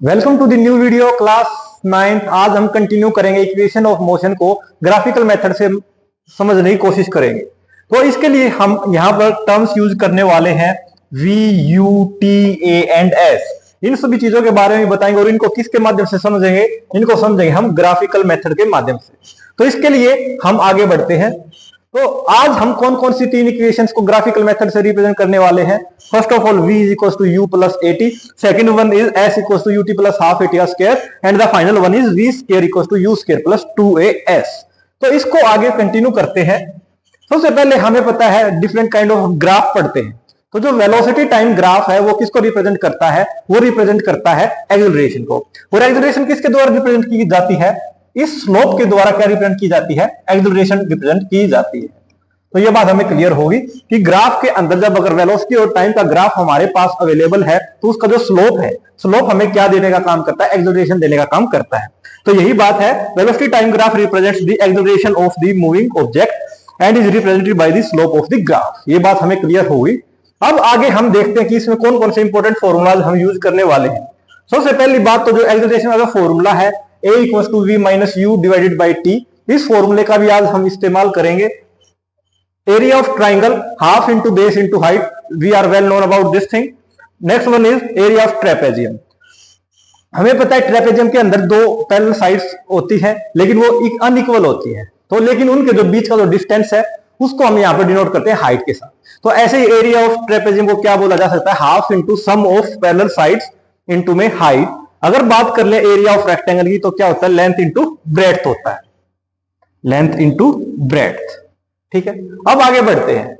Welcome to the new video class 9th। आज हम continue करेंगे इक्वेशन ऑफ मोशन को ग्राफिकल मेथड से समझने की कोशिश करेंगे। तो इसके लिए हम यहां पर टर्म्स यूज करने वाले हैं V, U, T, A and S। इन सभी चीजों के बारे में बताएंगे और इनको किसके माध्यम से समझेंगे, इनको समझेंगे हम ग्राफिकल मेथड के माध्यम से। तो इसके लिए हम आगे बढ़ते हैं। तो आज हम कौन कौन सी तीन इक्वेशंस को ग्राफिकल मेथड से रिप्रेजेंट करने वाले हैं। First of all v is equals to u plus at, second one is s equals to ut plus half at square and the final one is v square equals to u square plus 2as। तो इसको आगे continue करते हैं। सबसे पहले हमें पता है डिफरेंट काइंड ऑफ ग्राफ पढ़ते हैं। तो जो वेलोसिटी टाइम ग्राफ है वो किसको रिप्रेजेंट करता है, वो रिप्रेजेंट करता है एक्सेलरेशन को। और एक्सेलरेशन किसके द्वारा रिप्रेजेंट की जाती है, इस स्लोप के द्वारा क्या रिप्रेजेंट की जाती है, एक्सेलरेशन रिप्रेजेंट की जाती है। तो ये बात हमें क्लियर होगी कि ग्राफ के अंदर जब अगर वेलोसिटी और टाइम का ग्राफ हमारे पास अवेलेबल है तो उसका जो स्लोप है, स्लोप हमें क्या देने का काम करता है, एक्सेलरेशन देने का काम करता है। तो यही बात है, velocity time graph represents the acceleration of the moving object and is represented by the slope of the graph. ये बात हमें क्लियर होगी। अब आगे हम देखते हैं कि इसमें कौन कौन से इंपॉर्टेंट फॉर्मूलाज हम यूज करने वाले हैं। सबसे पहली बात तो जो एक्सेलरेशन का फॉर्मूला है a equals to v minus u divided by t, इस फॉर्मूले का भी आज हम इस्तेमाल करेंगे। Area of triangle half into base into height, we are well known about this thing. Next one is area of trapezium. हमें पता है ट्रेपेजियम के अंदर दो पैरेलल साइड्स होती है लेकिन वो अनइक्वल होती है, तो लेकिन उनके जो बीच का जो डिस्टेंस है उसको हम यहाँ पर डिनोट करते हैं हाइट के साथ। तो ऐसे ही एरिया ऑफ ट्रेपेजियम को क्या बोला जा सकता है, half into sum of parallel sides into में हाइट। अगर बात कर ले एरिया ऑफ रेक्टेंगल की तो क्या होता है, लेंथ इंटू ब्रेड्थ होता है, लेंथ इंटू ब्रेड्थ। ठीक है, अब आगे बढ़ते हैं।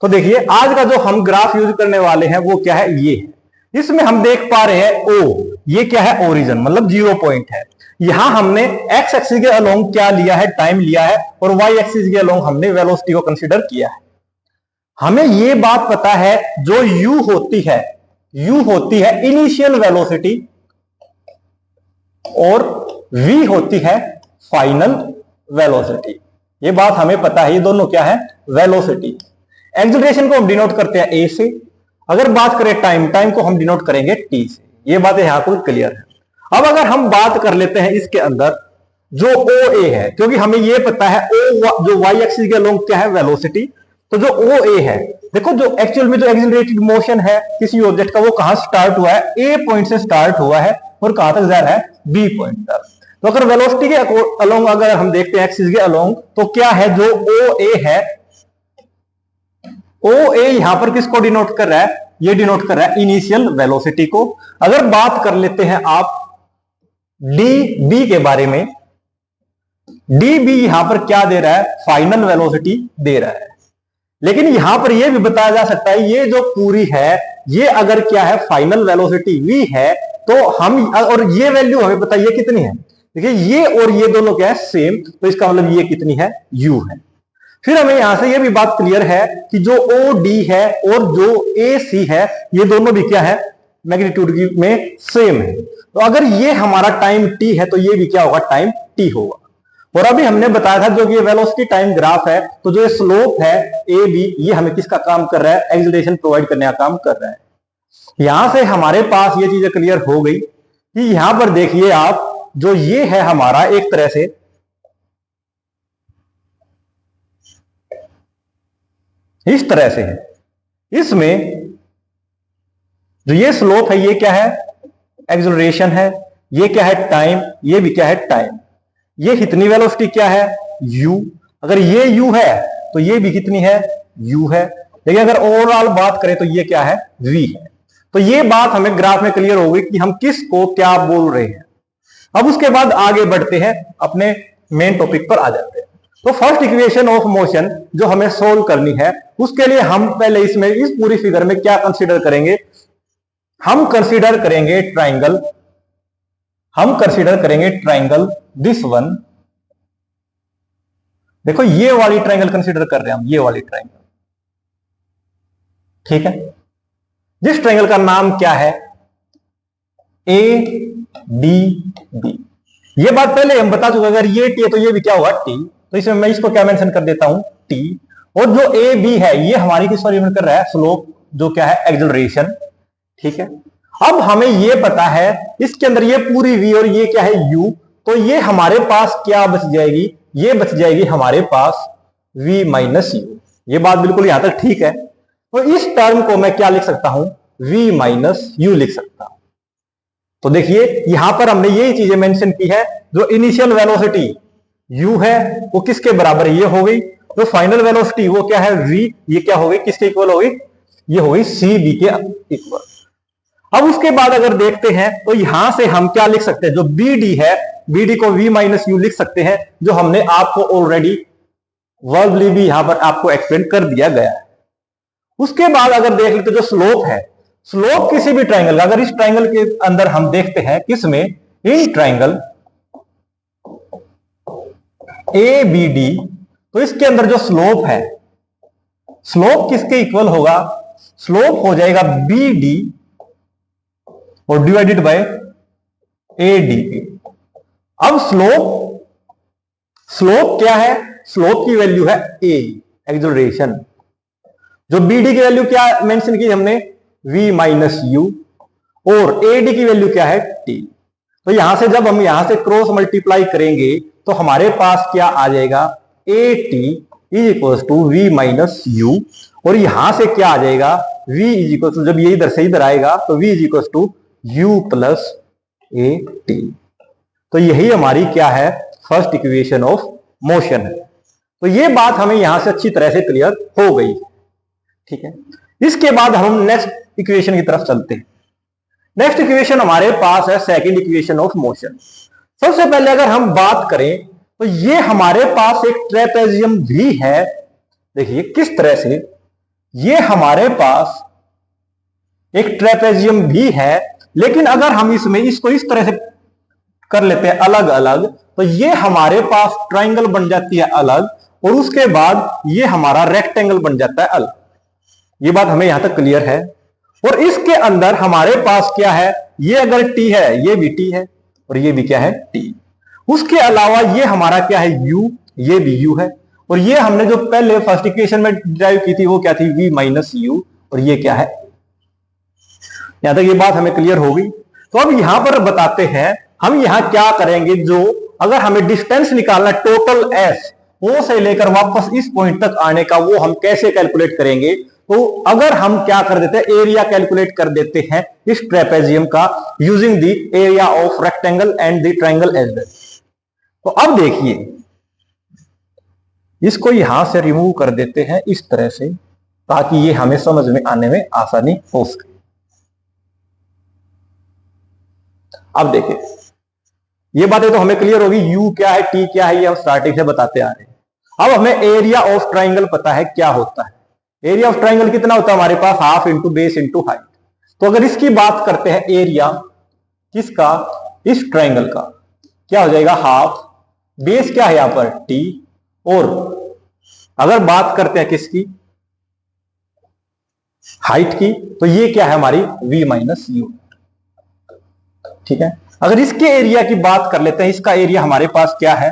तो देखिए आज का जो हम ग्राफ यूज करने वाले हैं वो क्या है, ये है। इसमें हम देख पा रहे हैं O, ये क्या है, ओरिजिन मतलब 0 पॉइंट है। यहां हमने x एक्सिस के अलोंग क्या लिया है, टाइम लिया है, और y एक्सिस के अलोंग हमने वेलोसिटी को कंसीडर किया है। हमें ये बात पता है जो u होती है इनिशियल वेलोसिटी और v होती है फाइनल वेलोसिटी। ये बात हमें पता है, ये दोनों क्या है, वेलोसिटी। एक्सेलरेशन को हम डिनोट करते हैं a से। अगर बात करें टाइम को हम डिनोट करेंगे t से। ये बातें यहां पर क्लियर है। अब अगर हम बात कर लेते हैं इसके अंदर जो OA है, क्योंकि हमें ये पता है O जो y एक्सिस के अलोंग क्या है, वेलोसिटी। तो जो OA है, देखो जो एक्चुअल में जो एक्सेलरेटेड मोशन है किसी ऑब्जेक्ट का वो कहां स्टार्ट हुआ है, A पॉइंट से स्टार्ट हुआ है और कहां तक जा रहा है, B पॉइंट तक। तो अगर वेलोसिटी के अलोंग अगर हम देखते हैं एक्सिस के अलोंग तो क्या है, जो OA है, OA यहां पर किसको डिनोट कर रहा है, ये डिनोट कर रहा है इनिशियल वेलोसिटी को। अगर बात कर लेते हैं आप DB के बारे में, DB यहां पर क्या दे रहा है, फाइनल वेलोसिटी दे रहा है। लेकिन यहां पर यह भी बताया जा सकता है ये जो पूरी है ये अगर क्या है, फाइनल वेलोसिटी V है, तो हम और ये वैल्यू हमें पता है ये कितनी है। देखिए ये और ये दोनों क्या है, सेम, तो इसका मतलब ये कितनी है, U है। फिर हमें यहां से ये भी बात क्लियर है कि जो OD है और जो AC है ये दोनों भी क्या है, मैग्नीट्यूड में सेम है। तो अगर ये हमारा टाइम t है तो ये भी क्या होगा, टाइम t होगा। और अभी हमने बताया था जो कि ये वेलोसिटी टाइम ग्राफ है, तो जो ये स्लोप है AB ये हमें किसका काम कर रहा है, एक्सेलरेशन प्रोवाइड करने का काम कर रहा है। यहां से हमारे पास ये चीजें क्लियर हो गई कि यहां पर देखिए आप, जो ये है हमारा एक तरह से इस तरह से है। इसमें जो ये स्लोप है ये क्या है, एक्सेलरेशन है, ये क्या है, टाइम, ये भी क्या है, टाइम। ये कितनी वेलोसिटी क्या है, u। अगर ये u है तो ये भी कितनी है, u है। लेकिन अगर ओवरऑल बात करें तो ये क्या है, v है। तो ये बात हमें ग्राफ में क्लियर हो गई कि हम किस को क्या बोल रहे हैं। अब उसके बाद आगे बढ़ते हैं, अपने मेन टॉपिक पर आ जाते हैं। तो फर्स्ट इक्वेशन ऑफ मोशन जो हमें सोल्व करनी है उसके लिए हम पहले इसमें इस पूरी फिगर में क्या कंसीडर करेंगे, हम कंसीडर करेंगे ट्राइंगल, दिस वन। देखो ये वाली ट्राइंगल कंसीडर कर रहे हैं हम, ये वाली ट्राइंगल, ठीक है। जिस ट्राइंगल का नाम क्या है, ADB। ये बात पहले हम बता चुके, अगर ये T है तो ये भी क्या होगा, T। तो इसमें मैं इसको क्या मेंशन कर देता हूं, T। और जो AB है ये हमारी किस पर रिप्रेजेंट कर रहा है, स्लोप, जो क्या है, एक्सेलरेशन, ठीक है। अब हमें ये पता है इसके अंदर ये पूरी v और ये क्या है u, तो ये हमारे पास क्या बच जाएगी, ये बच जाएगी हमारे पास v माइनस u। ये बात बिल्कुल यहां तक ठीक है। तो इस टर्म को मैं क्या लिख सकता हूं, v माइनस u लिख सकता हूं। तो देखिए यहां पर हमने यही चीजें मेंशन की है, जो इनिशियल वेलोसिटी u है वो किसके बराबर है, ये हो गई। तो फाइनल वेलोसिटी वो क्या है v, ये क्या हो गई, किसके इक्वल हो गई, ये हो गई सी बी के इक्वल। अब उसके बाद अगर देखते हैं तो यहां से हम क्या लिख सकते हैं, जो बी डी है, बी डी को v माइनस यू लिख सकते हैं, जो हमने आपको ऑलरेडी वर्बली भी यहां पर आपको एक्सप्लेन कर दिया गया है। उसके बाद अगर देख लेते जो स्लोप है, स्लोप किसी भी ट्राइंगल का, अगर इस ट्राइंगल के अंदर हम देखते हैं किसमें, in triangle A B D, तो इसके अंदर जो स्लोप है, स्लोप किसके इक्वल होगा, स्लोप हो जाएगा बी डी और डिवाइडेड बाय ए डी के। अब स्लोप, स्लोप क्या है, स्लोप की वैल्यू है ए एक्सेलरेशन, जो बी डी की वैल्यू क्या मेंशन की हमने, v माइनस यू, और ए डी की वैल्यू क्या है t। तो यहां से जब हम यहां से क्रॉस मल्टीप्लाई करेंगे तो हमारे पास क्या आ जाएगा, a t is equal to v minus u, और यहां से क्या आ जाएगा, v इज इक्वल टू, जब ये इधर से इधर आएगा तो v is equal to u plus a t. तो यही हमारी क्या है, फर्स्ट इक्वेशन ऑफ मोशन है। तो ये बात हमें यहां से अच्छी तरह से क्लियर हो गई, ठीक है। इसके बाद हम नेक्स्ट इक्वेशन की तरफ चलते हैं। नेक्स्ट इक्वेशन हमारे पास है सेकंड इक्वेशन ऑफ मोशन। सबसे पहले अगर हम बात करें तो ये हमारे पास एक ट्रेपेजियम भी है। देखिए किस तरह से, ये हमारे पास एक ट्रेपेजियम भी है, लेकिन अगर हम इसमें इसको इस तरह से कर लेते हैं अलग अलग, तो ये हमारे पास ट्राइंगल बन जाती है अलग, और उसके बाद ये हमारा रेक्टेंगल बन जाता है अलग। ये बात हमें यहां तक क्लियर है। और इसके अंदर हमारे पास क्या है, ये अगर टी है, ये भी टी है, और ये भी क्या है टी। उसके अलावा ये हमारा क्या है यू, ये भी यू है, और ये हमने जो पहले फर्स्ट इक्वेशन में ड्राइव की थी वो क्या थी, v माइनस यू, और ये क्या है। यहां तक ये बात हमें क्लियर हो गई। तो अब यहां पर बताते हैं हम यहां क्या करेंगे, जो अगर हमें डिस्टेंस निकालना टोटल एस, ओ से लेकर वापस इस पॉइंट तक आने का, वो हम कैसे कैलकुलेट करेंगे। तो अगर हम क्या कर देते हैं, एरिया कैलकुलेट कर देते हैं इस ट्रेपेजियम का using the area of rectangle and the triangle as well. तो अब देखिए इसको यहां से रिमूव कर देते हैं इस तरह से, ताकि ये हमें समझ में आने में आसानी हो सके। अब देखिए ये बातें तो हमें क्लियर होगी, यू क्या है, टी क्या है, ये हम स्टार्टिंग से बताते आ रहे हैं। अब हमें एरिया ऑफ ट्राइंगल पता है क्या होता है। एरिया ऑफ ट्राइंगल कितना होता है हमारे पास, half into base into height. तो अगर इसकी बात करते हैं एरिया किसका, इस ट्राइंगल का, क्या हो जाएगा हाफ, बेस क्या है यहां पर टी, और अगर बात करते हैं किसकी, हाइट की, तो ये क्या है हमारी v माइनस यू, ठीक है। अगर इसके एरिया की बात कर लेते हैं, इसका एरिया हमारे पास क्या है,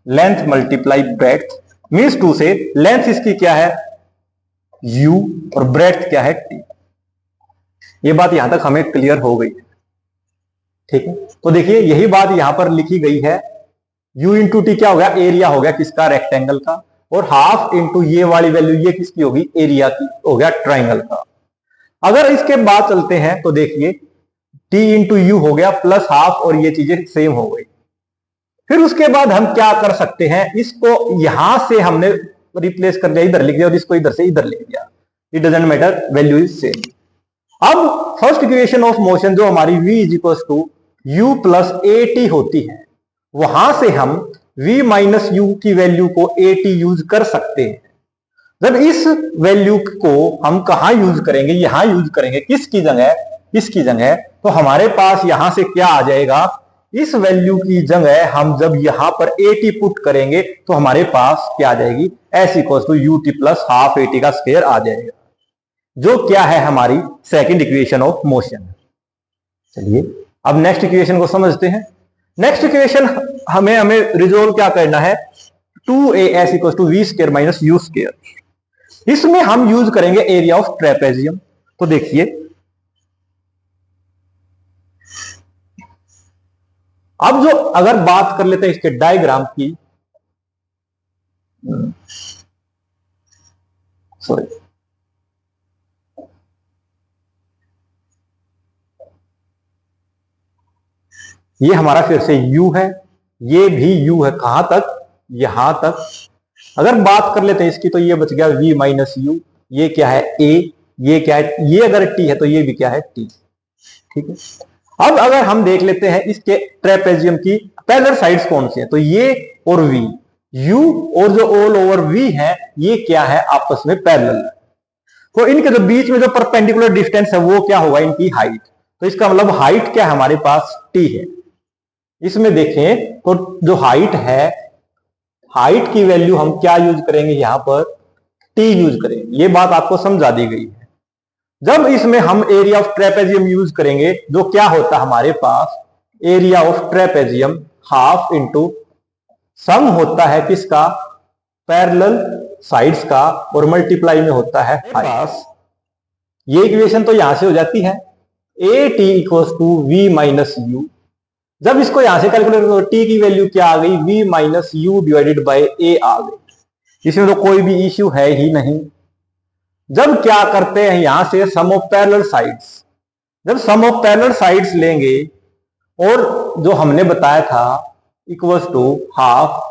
length multiply breadth, means two से लेंथ इसकी क्या है u और ब्रेड्थ क्या है t। ये बात यहां तक हमें क्लियर हो गई, ठीक है। तो देखिए यही बात यहां पर लिखी गई है, u इंटू टी क्या हो गया, एरिया हो गया किसका, रेक्टेंगल का, और हाफ इंटू ये वाली वैल्यू ये किसकी होगी, एरिया की हो गया ट्राइंगल का। अगर इसके बाद चलते हैं तो देखिए t इंटू यू हो गया प्लस हाफ, और ये चीजें सेम हो गई। फिर उसके बाद हम क्या कर सकते हैं, इसको यहां से हमने रिप्लेस कर दिया, इधर लिख दिया, और इसको इधर से इधर लिख दिया, it doesn't matter, value is same. अब फर्स्ट इक्वेशन ऑफ मोशन जो हमारी v is equal to u plus a t होती है, वहां से हम v माइनस यू की वैल्यू को ए टी यूज कर सकते हैं। जब इस वैल्यू को हम कहां यूज करेंगे, यहां यूज करेंगे, किसकी जगह, इसकी जगह। तो हमारे पास यहां से क्या आ जाएगा, इस वैल्यू की जगह हम जब यहां पर ए टी पुट करेंगे तो हमारे पास क्या आ जाएगी, s equal to u t plus half a t का स्क्वायर आ जाएगा, जो क्या है हमारी सेकंड इक्वेशन ऑफ मोशन। चलिए अब नेक्स्ट इक्वेशन को समझते हैं। नेक्स्ट इक्वेशन हमें रिजोल्व क्या करना है, 2as equal to v square minus u square. इसमें हम यूज करेंगे एरिया ऑफ ट्रेपेजियम। तो देखिए अब जो अगर बात कर लेते हैं इसके डायग्राम की, सॉरी, ये हमारा फिर से u है, ये भी u है, कहां तक, यहां तक। अगर बात कर लेते हैं इसकी तो ये बच गया v माइनस यू, ये क्या है a, ये क्या है, ये अगर t है तो ये भी क्या है t। ठीक है, अब अगर हम देख लेते हैं इसके ट्रेपेजियम की पैरेलल साइड्स कौन सी हैं, तो ये और v, u और जो ऑल ओवर v है ये क्या है आपस में पैरेलल। तो इनके जो बीच में जो परपेंडिकुलर डिस्टेंस है वो क्या होगा, इनकी हाइट। तो इसका मतलब हाइट क्या है हमारे पास t है। इसमें देखें तो जो हाइट है, हाइट की वैल्यू हम क्या यूज करेंगे, यहां पर t यूज करेंगे। ये बात आपको समझा दी गई है। जब इसमें हम एरिया ऑफ ट्रेपेजियम यूज करेंगे, जो क्या होता है हमारे पास, area of trapezium half into sum होता है किसका, पैरेलल साइड्स का, और मल्टीप्लाई में होता है हाइट। ये इक्वेशन तो यहां से हो जाती है, a t equals to v minus u. जब इसको यहां से कैलकुलेट करो, टी की वैल्यू क्या आ गई, v minus u divided by a आ गई। इसमें तो कोई भी इश्यू है ही नहीं। जब क्या करते हैं यहां से सम ऑफ पैरेलल साइड्स, जब सम ऑफ पैरेलल साइड्स लेंगे और जो हमने बताया था equals to half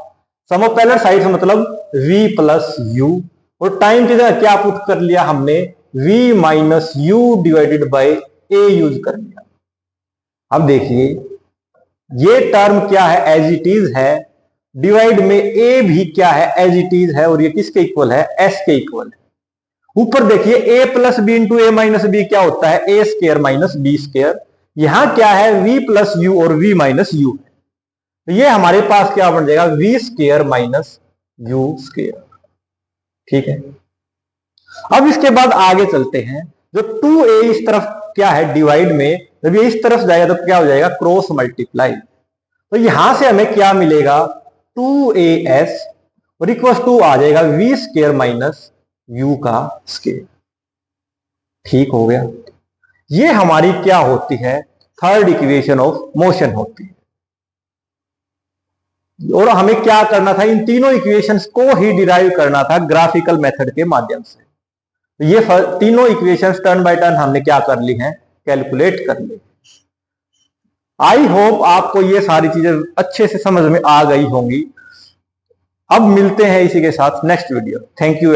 sum of parallel sides मतलब v प्लस यू, और टाइम की जगह क्या पुट कर लिया हमने, v minus u divided by a use कर लिया। अब देखिए ये टर्म क्या है, एज इट इज है, डिवाइड में ए भी क्या है, एज इट इज है, और ये किसके इक्वल है, एस के इक्वल है। ऊपर देखिए a plus b into a minus b क्या होता है, a square minus b square. यहां क्या है, वी प्लस यू और वी माइनस यू है, तो ये हमारे पास क्या बन जाएगा, v square minus u square. ठीक है, अब इसके बाद आगे चलते हैं। जो 2a इस तरफ क्या है डिवाइड में, जब ये इस तरफ जाएगा तो क्या हो जाएगा, क्रॉस मल्टीप्लाई। तो यहां से हमें क्या मिलेगा, 2as और इक्वल टू आ जाएगा v स्क्वायर माइनस यू का स्क्वायर। ठीक हो गया, ये हमारी क्या होती है, थर्ड इक्वेशन ऑफ मोशन होती है। और हमें क्या करना था, इन तीनों इक्वेशंस को ही डिराइव करना था ग्राफिकल मेथड के माध्यम से। तो ये तीनों इक्वेशंस टर्न बाय टर्न हमने क्या कर ली हैं, कैलकुलेट कर ली। आई होप आपको ये सारी चीजें अच्छे से समझ में आ गई होंगी। अब मिलते हैं इसी के साथ नेक्स्ट वीडियो। Thank you.